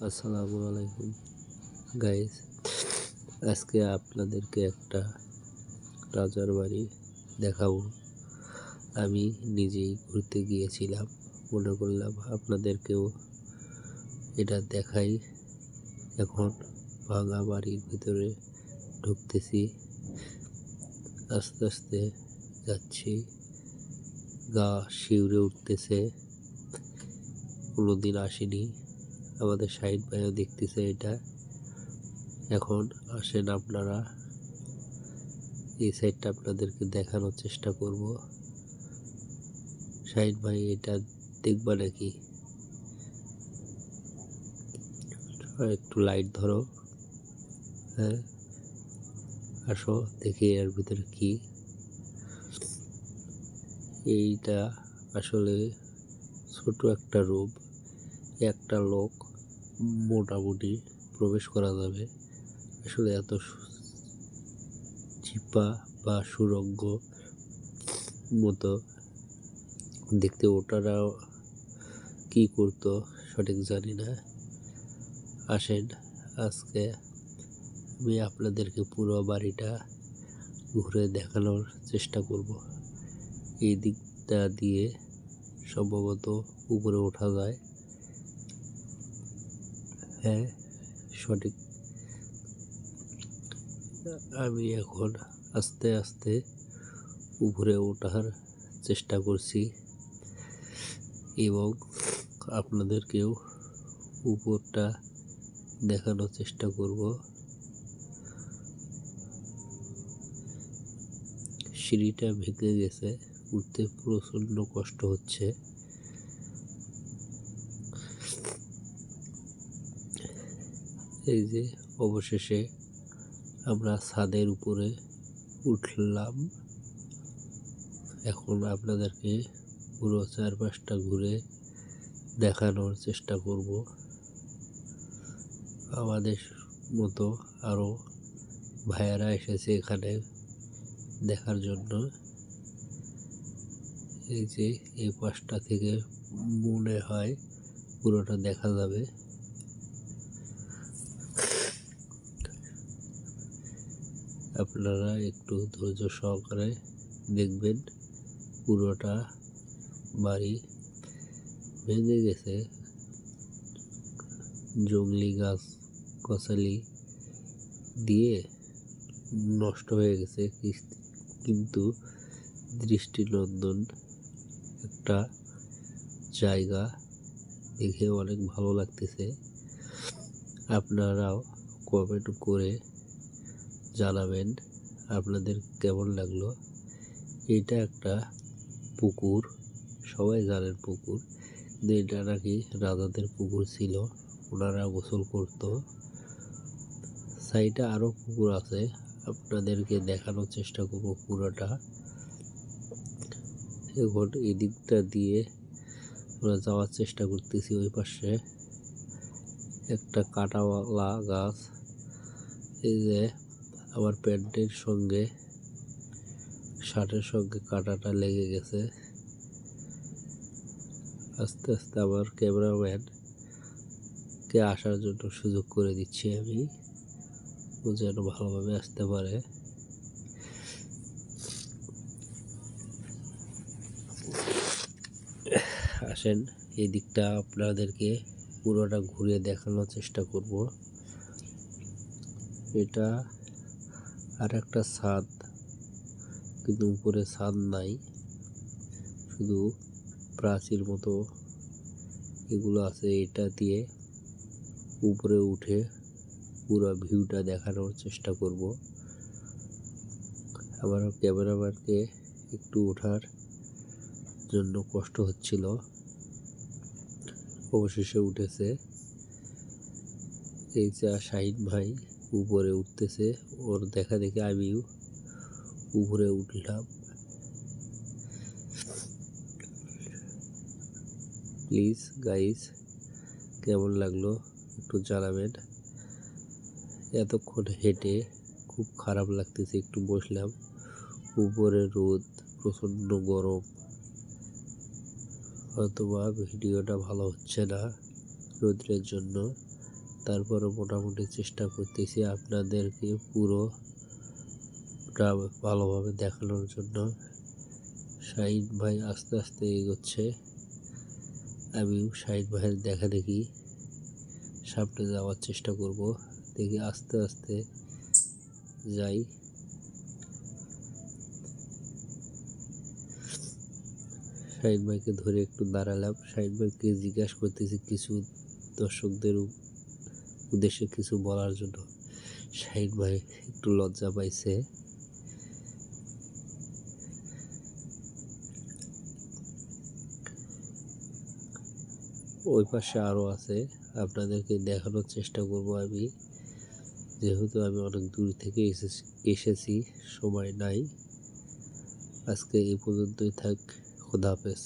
আসসালামু আলাইকুম গাইস। আজকে আপনাদেরকে একটা রাজার বাড়ি দেখাবো। আমি নিজেই ঘুরতে গিয়েছিলাম, মনে করলাম আপনাদেরকেও এটা দেখাই। এখন ভাঙা বাড়ির ভিতরে ঢুকতেছি, আস্তে আস্তে যাচ্ছি, গা শিউরে উঠতেছে। কোনোদিন আসেনি, আমাদের শাহিদ ভাইও দেখতেছে এটা। এখন আসেন আপনারা, এই সাইডটা আপনাদেরকে দেখানোর চেষ্টা করব। শাহিদ ভাই এটা দেখবা নাকি? একটু লাইট ধরো। হ্যাঁ, আসো দেখি এর ভিতরে কি। এইটা আসলে ছোট একটা রুম, একটা লোক মোটামুটি প্রবেশ করা যাবে। আসলে এত চিপা বা সুরঙ্গ মতো দেখতে, ওটারাও কি করতো সঠিক জানি না। আসেন, আজকে আমি আপনাদেরকে পুরো বাড়িটা ঘুরে দেখানোর চেষ্টা করব। এই দিকটা দিয়ে সম্ভবত উপরে ওঠা যায়। হ্যাঁ, সঠিক। আমি এখন আস্তে আস্তে উপরে ওঠার চেষ্টা করছি এবং আপনাদেরকেও উপরটা দেখানোর চেষ্টা করব। সিঁড়িটা ভেঙে গেছে, উঠতে প্রচণ্ড কষ্ট হচ্ছে। এই যে অবশেষে আমরা ছাদের উপরে উঠলাম। এখন আপনাদেরকে পুরো চারপাশটা ঘুরে দেখানোর চেষ্টা করব। আমাদের মতো আরো ভাইয়ারা এসেছে এখানে দেখার জন্য। এই যে এই পাশটা থেকে মনে হয় পুরোটা দেখা যাবে। আপনারা একটু ধৈর্য সহকারে দেখবেন। পুরোটা বাড়ি ভেঙে গেছে, জংলি গাছ গছালি দিয়ে নষ্ট হয়ে গেছে, কিন্তু দৃষ্টিনন্দন একটা জায়গা, দেখে অনেক ভালো লাগতেছে। আপনারাও কমেন্ট করে জানাবেন আপনাদের কেমন লাগলো। এটা একটা পুকুর, সবাই জানেন পুকুর, কিন্তু এটা নাকি রাজাদের পুকুর ছিল, ওনারা গোসল করতো। সাইডে আরো পুকুর আছে, আপনাদেরকে দেখানোর চেষ্টা করবো পুরোটা। এখন এই দিকটা দিয়ে আমরা যাওয়ার চেষ্টা করতেছি। ওই পাশে একটা কাঁটাওয়ালা গাছ, এই যে আমার প্যান্টের সঙ্গে শার্টের সঙ্গে কাঁটাটা লেগে গেছে। আস্তে আস্তে আমার ক্যামেরাম্যানকে আসার জন্য সুযোগ করে দিচ্ছি আমি, ও যেন ভালোভাবে আসতে পারে। আসেন, এই দিকটা আপনাদেরকে পুরোটা ঘুরে দেখানোর চেষ্টা করব। এটা আর একটা ছাদ, কিন্তু উপরে ছাদ নাই, শুধু প্রাচীর মতো এগুলো আছে। এটা দিয়ে উপরে উঠে পুরো ভিউটা দেখানোর চেষ্টা করব। আমার ক্যামেরাম্যানকে একটু ওঠার জন্য কষ্ট হচ্ছিল, অবশেষে উঠেছে। এই যে শাহিদ ভাই উপরে উঠতেছে, ওর দেখা দেখে আমিও উপরে উঠলাম। প্লিজ গাইস, কেমন লাগলো একটু জানাবেন। এতক্ষণ হেঁটে খুব খারাপ লাগতেছে, একটু বসলাম। উপরে রোদ, প্রচণ্ড গরম, হয়তোবা ভিডিওটা ভালো হচ্ছে না রোদ্রের জন্য। তারপরও মোটামুটি চেষ্টা করতেছি আপনাদেরকে পুরোটা ভালোভাবে দেখানোর জন্য। শাহিন ভাই আস্তে আস্তে এগোচ্ছে, আমিও শাহিন ভাইয়ের দেখাদেখি সামনে যাওয়ার চেষ্টা করব। দেখি আস্তে আস্তে যাই। শাহিন ভাইকে ধরে একটু দাঁড়ালাম, শাহিন ভাইকে জিজ্ঞাসা করতেছি কিছু দর্শকদের উদ্দেশ্যে কিছু বলার জন্য। শাহিন ভাই একটু লজ্জা পাইছে। ওই পাশে আরও আছে, আপনাদেরকে দেখানোর চেষ্টা করব আমি, যেহেতু আমি অনেক দূর থেকে এসেছি, সময় নাই। আজকে এই পর্যন্তই থাক। খোদা হাফেজ।